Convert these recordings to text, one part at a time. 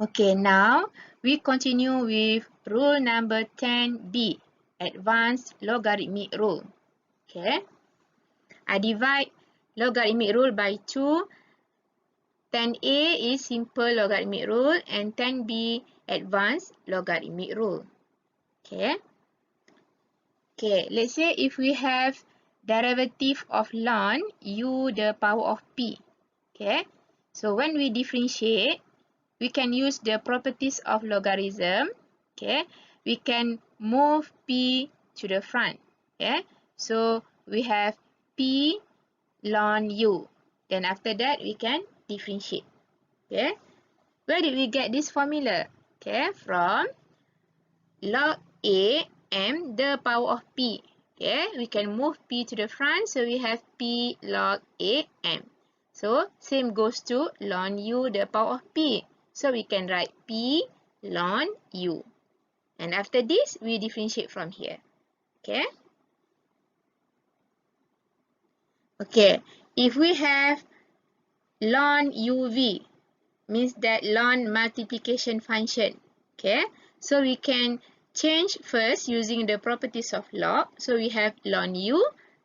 Okay, now we continue with rule number 10B, advanced logarithmic rule. Okay, I divide logarithmic rule by 2. 10A is simple logarithmic rule and 10B advanced logarithmic rule. Okay. Okay, let's say if we have derivative of ln u the power of p. Okay, so when we differentiate, we can use the properties of logarithm. Okay, we can move p to the front. Okay, so we have p ln u. Then after that, we can differentiate. Okay, where did we get this formula? Okay, from log a m the power of p. Okay, we can move p to the front, so we have p log a m. So same goes to ln u the power of p. So we can write p ln u. And after this, we differentiate from here. Okay. Okay, if we have ln uv, means that ln multiplication function. Okay, so we can change first using the properties of log. So we have ln u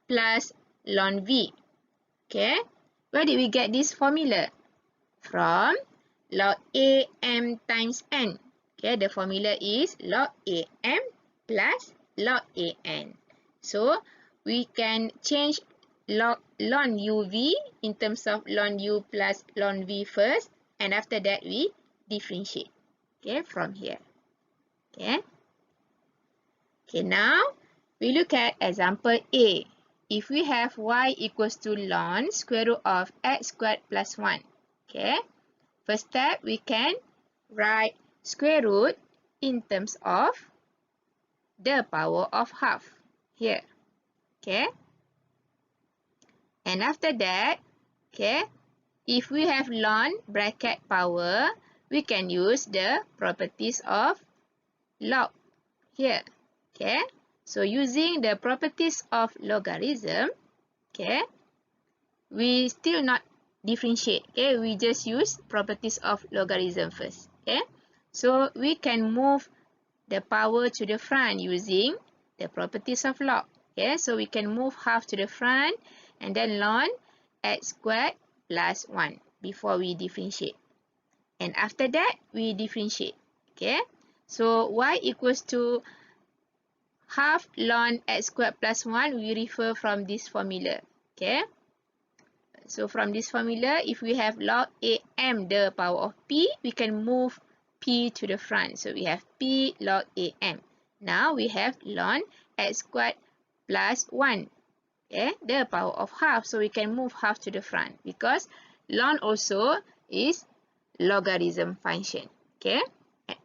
plus ln v. Okay, where did we get this formula? From log a m times n. Okay, the formula is log a m plus log a n. So we can change ln uv in terms of ln u plus ln v first, and after that we differentiate. Okay, from here. Okay. Okay, now we look at example A. If we have y equals to ln square root of x squared plus 1. Okay. First step, we can write square root in terms of the power of half here. Okay. And after that, okay, if we have ln bracket power, we can use the properties of log here. Okay. So using the properties of logarithm, okay, we still not differentiate. Okay, we just use properties of logarithm first. Okay, so we can move the power to the front using the properties of log. Okay, so we can move half to the front and then ln x squared plus 1 before we differentiate. And after that, we differentiate. Okay, so y equals to half ln x squared plus 1, we refer from this formula. Okay, so from this formula, if we have log a m the power of p, we can move p to the front. So we have p log a m. Now we have ln x squared plus 1. Okay, the power of half. So we can move half to the front because ln also is logarithm function. Okay,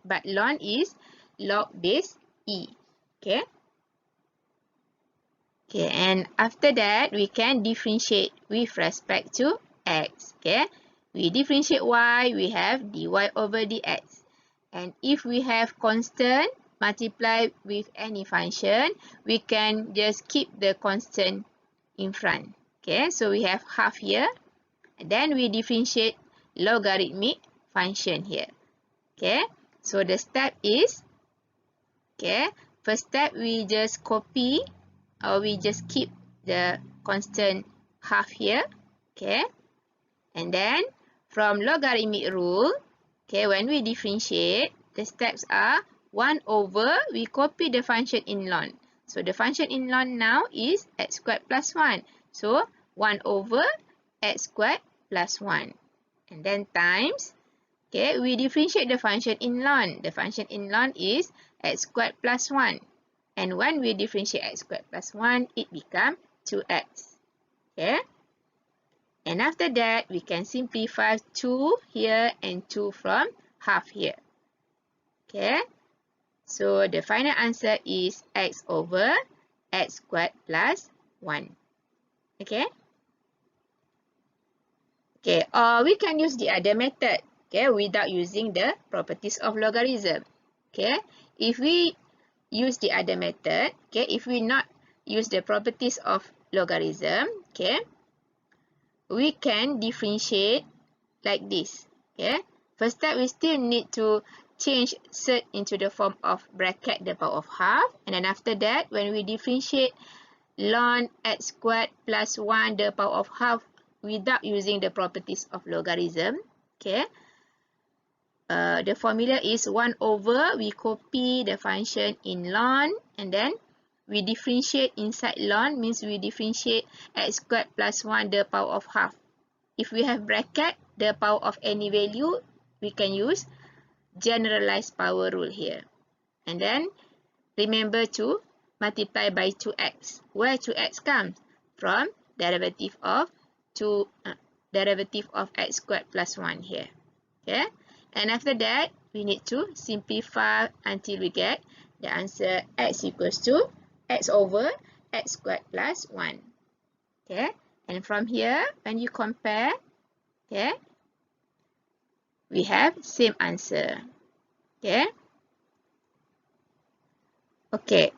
but ln is log base e. Okay. Okay, and after that, we can differentiate with respect to x. Okay, we differentiate y, we have dy over dx. And if we have constant multiply with any function, we can just keep the constant in front. Okay, so we have half here. And then we differentiate logarithmic function here. Okay, so the step is, okay, first step we just copy or we just keep the constant half here. Okay, and then from logarithmic rule, okay, when we differentiate, the steps are 1 over, we copy the function in ln. So the function in ln now is x squared plus 1. So 1 over x squared plus 1. And then times, okay, we differentiate the function in ln. The function in ln is x squared plus 1. And when we differentiate x squared plus 1, it becomes 2x. Okay. And after that, we can simplify 2 here and 2 from half here. Okay. So the final answer is x over x squared plus 1. Okay. Okay. Or we can use the other method. Okay. Without using the properties of logarithm. Okay. If we use the other method, okay, if we not use the properties of logarithm, okay, we can differentiate like this. Okay, First step, we still need to change cert into the form of bracket the power of half. And then after that, when we differentiate ln x squared plus 1 the power of half without using the properties of logarithm, okay, the formula is 1 over, we copy the function in ln, and then we differentiate inside ln, means we differentiate x squared plus 1 the power of half. If we have bracket the power of any value, we can use generalized power rule here. And then remember to multiply by 2x. Where 2x comes? From derivative of x squared plus 1 here. Okay? And after that, we need to simplify until we get the answer x equals to x over x squared plus 1. Okay? And from here, when you compare, okay, we have same answer. Okay? Okay.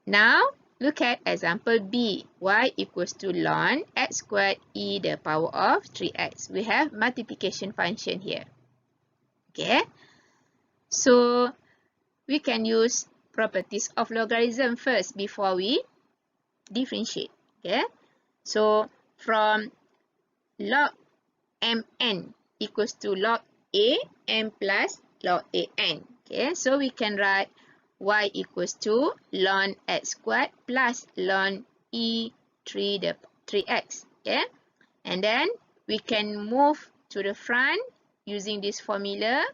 Now, look at example B. Y equals to ln x squared e the power of 3x. We have multiplication function here. Okay? So, we can use properties of logarithm first before we differentiate. Okay? So, from log mn equals to log a m plus log a n. Okay? So, we can write y equals to ln x squared plus ln e3x. Okay? And then we can move to the front using this formula.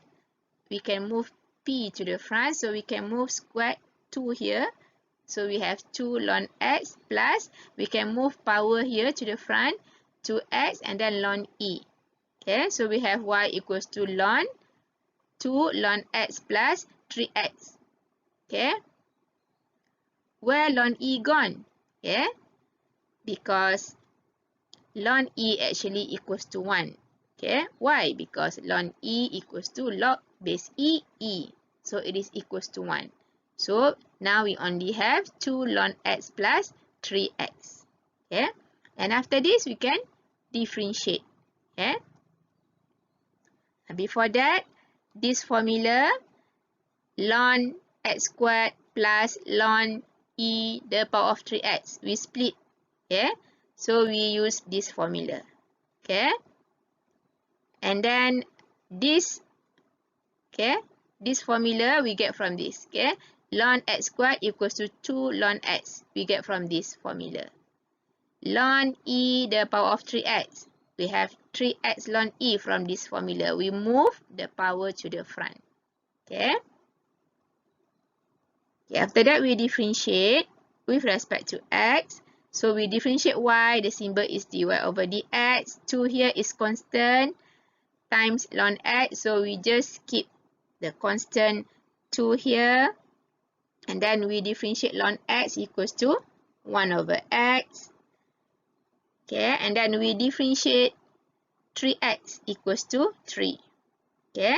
We can move p to the front, so we can move squared 2 here. So we have 2 ln x plus, we can move power here to the front, 2x and then ln e. Okay, so we have y equals to ln 2 ln x plus 3x. Okay, where ln e gone? Okay, because ln e actually equals to 1. Okay, why? Because ln e equals to log base e, so it is equals to 1. So now we only have 2 ln x plus 3x. Okay, and after this we can differentiate. Okay, and before that, this formula ln x squared plus ln e the power of 3x, we split. Okay, so we use this formula. Okay, and then this, okay, this formula we get from this. Okay, ln x squared equals to 2 ln x, we get from this formula. Ln e the power of 3x, we have 3x ln e from this formula. We move the power to the front. Okay, after that we differentiate with respect to x. So we differentiate y, the symbol is dy over dx. 2 here is constant times ln x, so we just keep the constant 2 here. And then we differentiate ln x equals to 1 over x. Okay, and then we differentiate 3x equals to 3. Okay,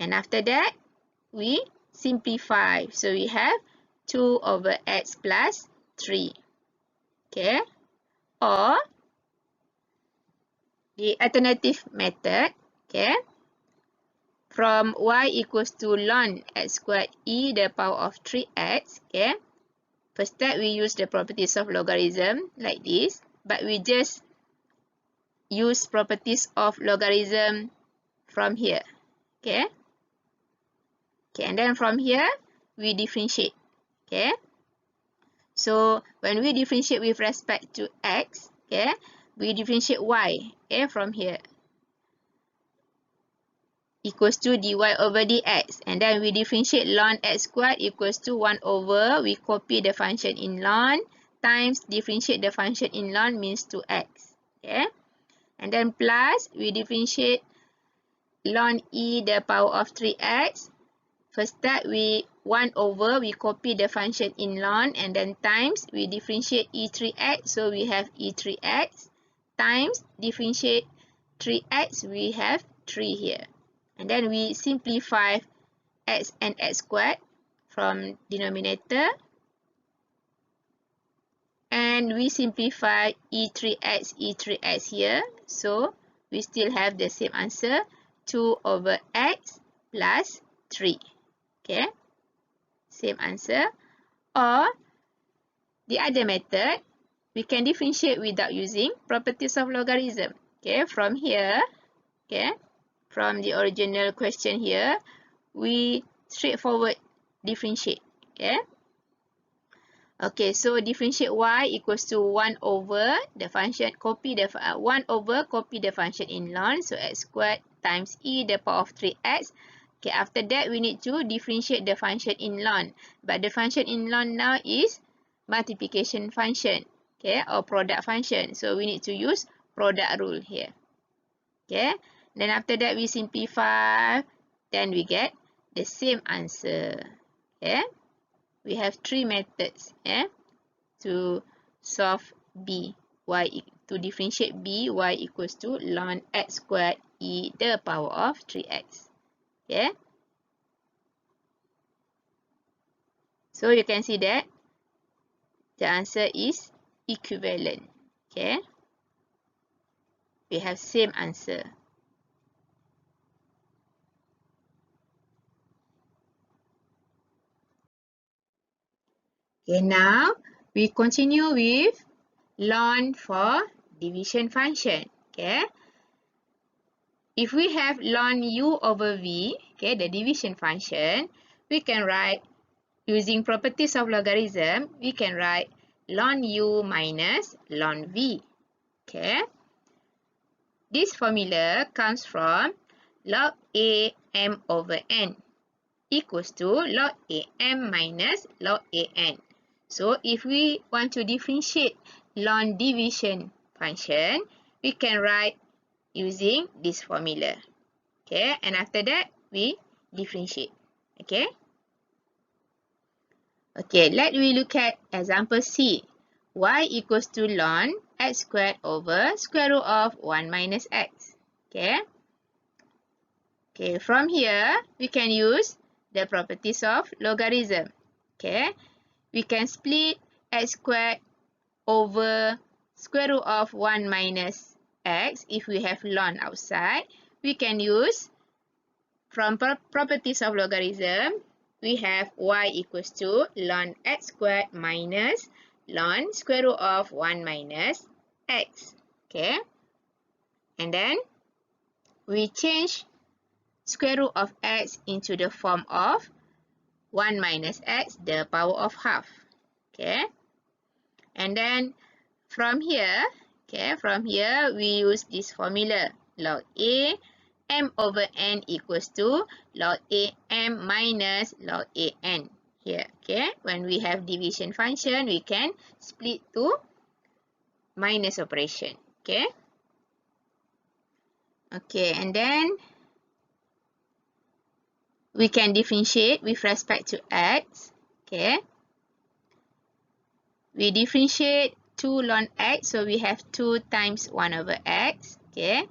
and after that, we simplify. So we have 2 over x plus 3. Okay, or the alternative method, okay, from y equals to ln x squared e the power of 3x, okay, first step we use the properties of logarithm like this, but we just use properties of logarithm from here. Okay, and then from here we differentiate. Okay, so when we differentiate with respect to x, okay, we differentiate y, okay, from here equals to dy over dx, and then we differentiate ln x squared equals to 1 over, we copy the function in ln, times differentiate the function in ln means 2x. Okay, and then plus we differentiate ln e the power of 3x. First step, we 1 over, we copy the function in ln, and then times, we differentiate e3x, so we have e3x, times differentiate 3x, we have 3 here. And then we simplify x and x squared from denominator, and we simplify e3x here, so we still have the same answer, 2 over x plus 3. Okay, same answer. Or the other method, we can differentiate without using properties of logarithm. Okay, from here, okay, from the original question here, we straightforward differentiate. Okay. Okay, so differentiate y equals to 1 over the function, copy the 1 over copy the function in ln, so x squared times e the power of 3x. Okay, after that we need to differentiate the function in ln, but the function in ln now is multiplication function, okay, or product function, so we need to use product rule here. Okay, then after that we simplify, then we get the same answer. Okay, we have 3 methods to solve b, to differentiate b, y equals to ln x squared e the power of 3x. Okay, so you can see that the answer is equivalent. Okay, we have same answer. Okay, now we continue with ln for division function. Okay, if we have ln u over v, okay, the division function, we can write using properties of logarithm, we can write ln u minus ln v. Okay, this formula comes from log a m over n equals to log a m minus log a n. So if we want to differentiate ln division function, we can write using this formula. Okay, and after that we differentiate. Okay. Okay, let me look at example C. Y equals to ln x squared over square root of 1 minus x. Okay. Okay, from here we can use the properties of logarithm. Okay. We can split x squared over square root of 1 minus x. If we have ln outside, we can use from properties of logarithm, we have y equals to ln x squared minus ln square root of 1 minus x. Okay. And then we change square root of x into the form of 1 minus x, the power of half. Okay. And then from here, we use this formula, log a m over n equals to log a m minus log a n here. Okay, when we have division function, we can split to minus operation. Okay. Okay, and then we can differentiate with respect to x. Okay. We differentiate 2 ln x, so we have 2 times 1 over x. Okay.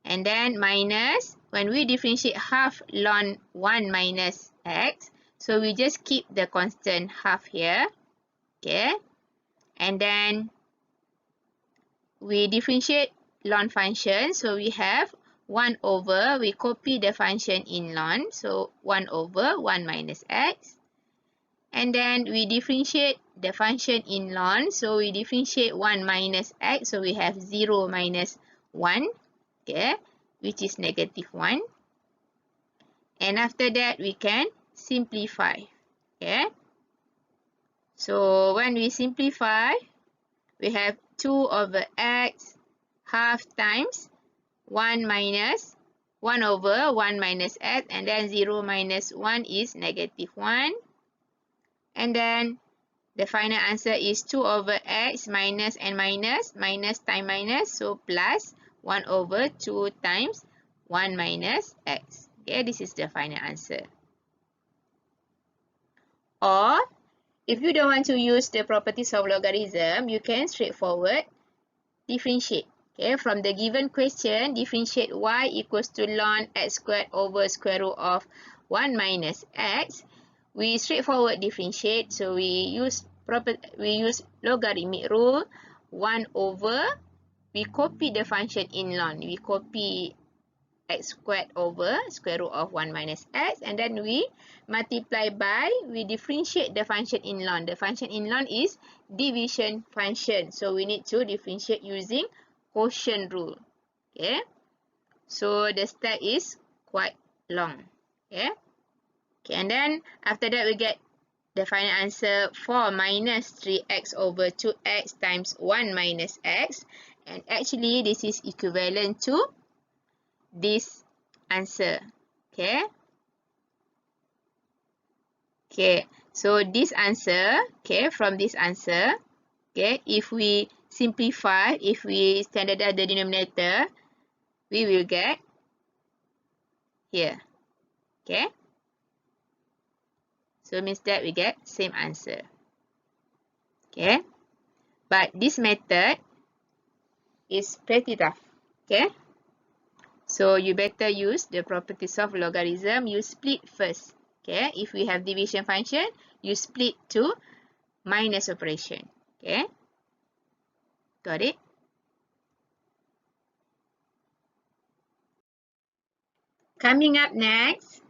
And then minus, when we differentiate half ln 1 minus x, so we just keep the constant half here. Okay. And then we differentiate ln function, so we have 1 over, we copy the function in ln, so 1 over 1 minus x. And then we differentiate the function in ln, so we differentiate 1 minus x, so we have 0 minus 1, okay, which is negative 1. And after that, we can simplify, okay. So when we simplify, we have 2 over x half times 1 minus 1 over 1 minus x, and then 0 minus 1 is negative 1. And then the final answer is 2 over x minus and minus, minus times minus, so plus 1 over 2 times 1 minus x. Okay, this is the final answer. Or, if you don't want to use the properties of logarithm, you can straightforward differentiate. Okay, from the given question, differentiate y equals to ln x squared over square root of 1 minus x. We straightforward differentiate, so we use logarithmic rule, 1 over, we copy the function in ln, we copy x squared over square root of 1 minus x, and then we multiply by, we differentiate the function in ln. The function in ln is division function, so we need to differentiate using quotient rule. Okay, so the step is quite long. Okay, and then after that we get the final answer 4 minus 3x over 2x times 1 minus x, and actually this is equivalent to this answer. Okay, so this answer, from this answer, if we simplify, if we standardize the denominator, we will get here. Okay, so means that we get same answer. Okay, but this method is pretty tough. Okay, so you better use the properties of logarithm. You split first. Okay, if we have division function, you split to minus operation. Okay, got it? Coming up next,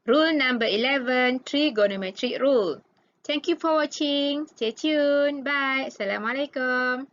rule number 11, trigonometric rule. Thank you for watching. Stay tuned. Bye. Assalamualaikum.